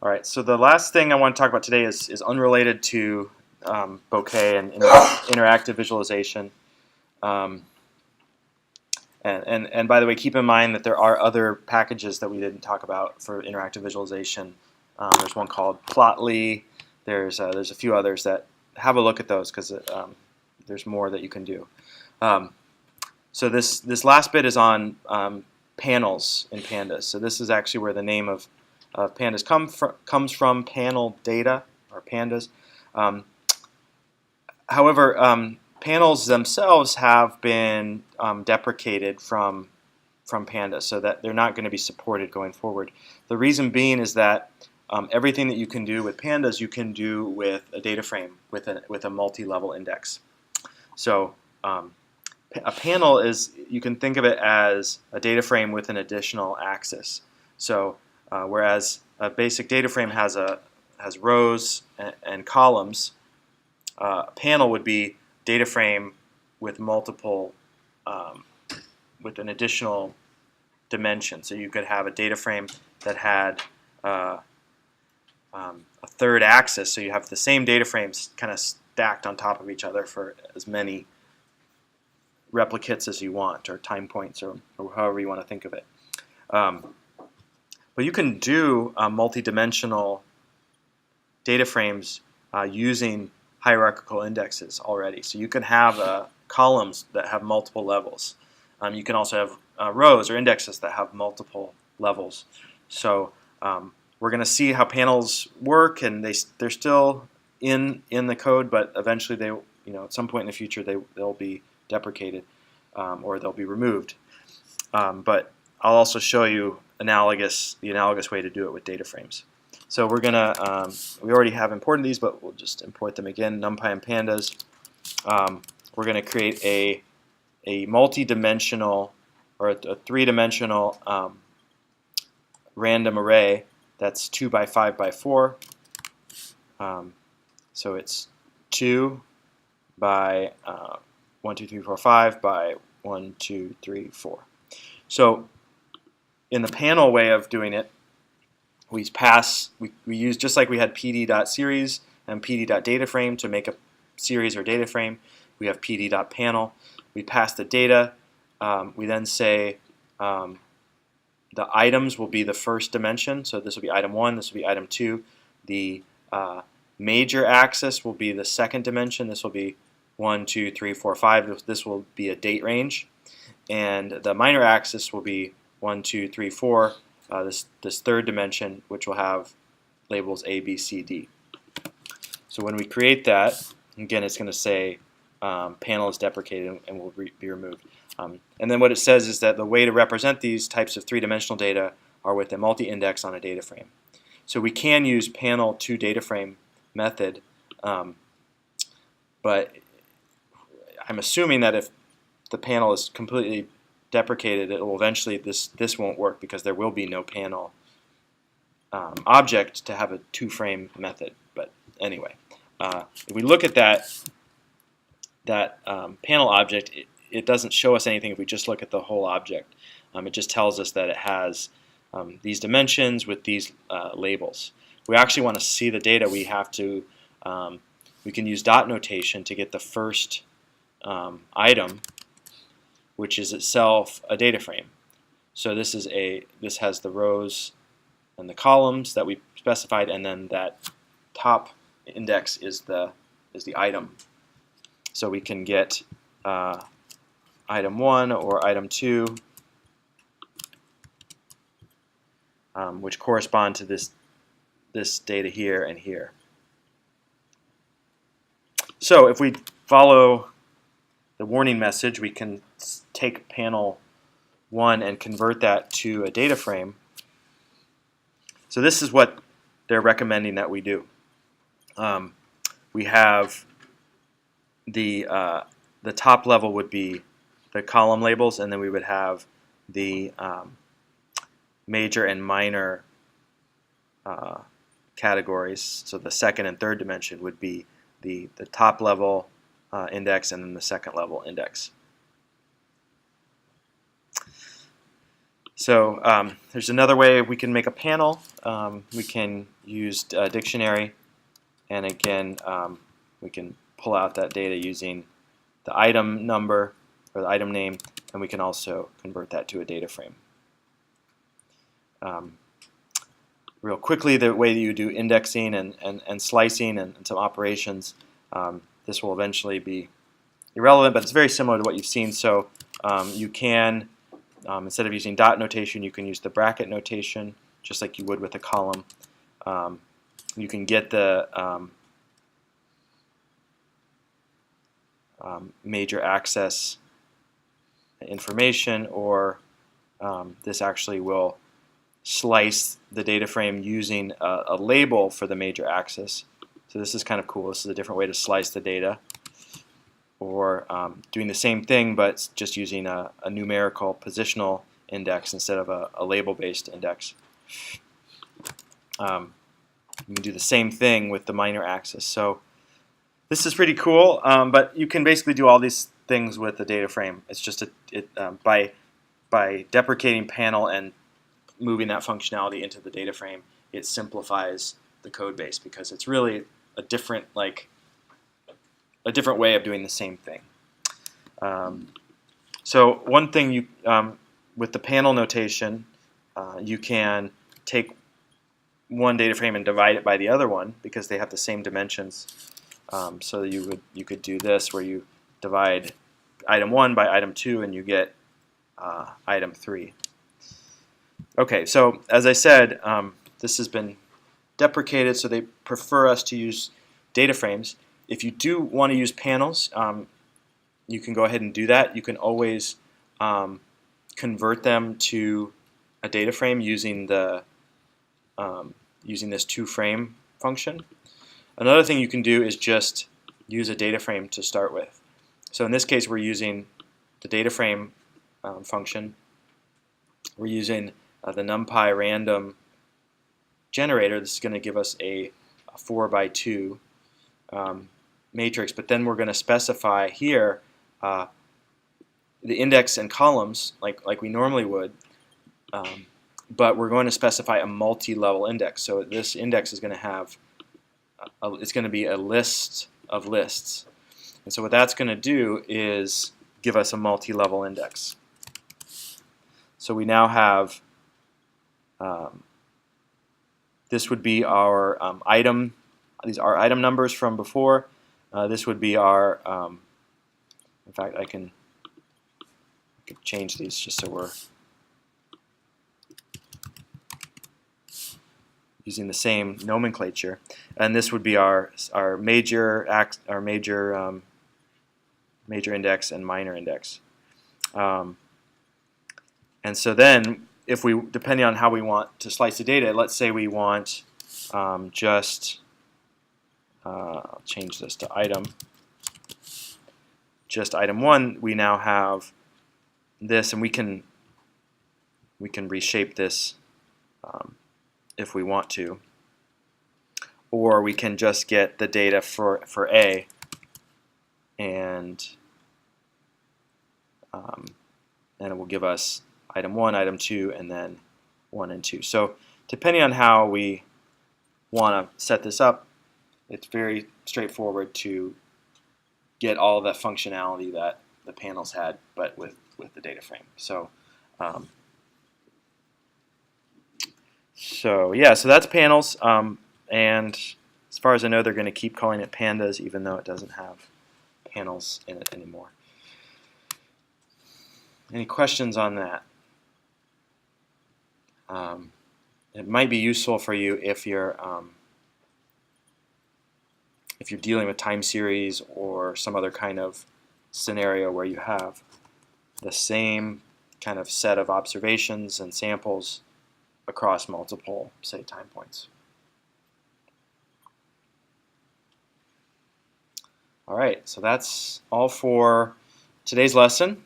All right, so the last thing I want to talk about today is unrelated to bokeh and interactive visualization. Um, and by the way, keep in mind that there are other packages that we didn't talk about for interactive visualization. There's one called Plotly. There's a few others that have a look at those because there's more that you can do. So this last bit is on panels in Pandas. So this is actually where the name of Pandas comes from, panel data, or Pandas. However, panels themselves have been deprecated from Pandas, so that they're not going to be supported going forward. The reason being is that everything that you can do with Pandas, you can do with a data frame with a multi-level index. So a panel is, you can think of it as a data frame with an additional axis. So whereas a basic data frame has rows and columns, a panel would be data frame with multiple, with an additional dimension. So you could have a data frame that had a third axis, so you have the same data frames kind of stacked on top of each other for as many replicates as you want, or time points, or however you want to think of it. But you can do multi-dimensional data frames using hierarchical indexes already. So you can have columns that have multiple levels. You can also have rows or indexes that have multiple levels. So we're going to see how panels work, and they're still in the code, but eventually they, at some point in the future they'll be deprecated or they'll be removed. But I'll also show you the analogous way to do it with data frames. So we're gonna we already have imported these, but we'll just import them again. NumPy and Pandas. We're gonna create a multi-dimensional, or a three-dimensional random array that's 2 by 5 by 4. So it's 2 by 1, 2, 3, 4, 5 by 1, 2, 3, 4. So in the panel way of doing it, we use, just like we had pd.series and pd.dataframe to make a series or data frame, we have pd.panel. We pass the data. We then say the items will be the first dimension. So this will be item 1, this will be item 2. The major axis will be the second dimension. This will be 1, 2, 3, 4, 5. This will be a date range. And the minor axis will be 1, 2, 3, 4. This third dimension, which will have labels A, B, C, D. So when we create that, again, it's going to say panel is deprecated and will be removed. And then what it says is that the way to represent these types of three-dimensional data are with a multi-index on a data frame. So we can use panel to data frame method, but I'm assuming that if the panel is completely deprecated, it will eventually, this won't work, because there will be no panel object to have a two-frame method. But anyway, if we look at that panel object, it doesn't show us anything if we just look at the whole object. It just tells us that it has these dimensions with these labels. If we actually want to see the data, we have to, we can use dot notation to get the first item, which is itself a data frame. So this has the rows and the columns that we specified, and then that top index is the item. So we can get item 1 or item 2, which correspond to this data here and here. So if we follow the warning message, we can take panel 1 and convert that to a data frame. So this is what they're recommending that we do. We have the top level would be the column labels, and then we would have the major and minor categories. So the second and third dimension would be the top level index, and then the second level index. So there's another way we can make a panel. We can use a dictionary, and again, we can pull out that data using the item number or the item name, and we can also convert that to a data frame. Real quickly, the way that you do indexing and slicing and some operations, this will eventually be irrelevant, but it's very similar to what you've seen. So you can, instead of using dot notation, you can use the bracket notation, just like you would with a column. You can get the major access information, or this actually will slice the data frame using a label for the major axis. So this is kind of cool. This is a different way to slice the data, or doing the same thing but just using a numerical positional index instead of a label-based index. You can do the same thing with the minor axis. So this is pretty cool, but you can basically do all these things with the data frame. It's just by deprecating panel and moving that functionality into the data frame, it simplifies the code base because it's really a different way of doing the same thing. So one thing with the panel notation, you can take one data frame and divide it by the other one because they have the same dimensions. So you could do this where you divide item 1 by item 2 and you get item 3. Okay, so as I said, this has been deprecated, so they prefer us to use data frames. If you do want to use panels, you can go ahead and do that. You can always convert them to a data frame using the using this toFrame function. Another thing you can do is just use a data frame to start with. So in this case, we're using the data frame function. We're using the NumPy random generator. This is going to give us a 4x2 matrix, but then we're going to specify here the index and columns like we normally would, but we're going to specify a multi-level index. So this index is going to have it's going to be a list of lists, and so what that's going to do is give us a multi-level index. So we now have this would be our item. These are item numbers from before. This would be our. In fact, I could change these just so we're using the same nomenclature. And this would be our major major index and minor index. And so then, if we, depending on how we want to slice the data, let's say we want I'll change this to item. Just item 1, we now have this, and we can reshape this if we want to, or we can just get the data for A, and it will give us item 1, item 2, and then 1 and 2. So depending on how we want to set this up, it's very straightforward to get all the functionality that the panels had, but with the data frame. So yeah, so that's panels, and as far as I know, they're going to keep calling it pandas, even though it doesn't have panels in it anymore. Any questions on that? It might be useful for you if you're dealing with time series or some other kind of scenario where you have the same kind of set of observations and samples across multiple, say, time points. All right, so that's all for today's lesson.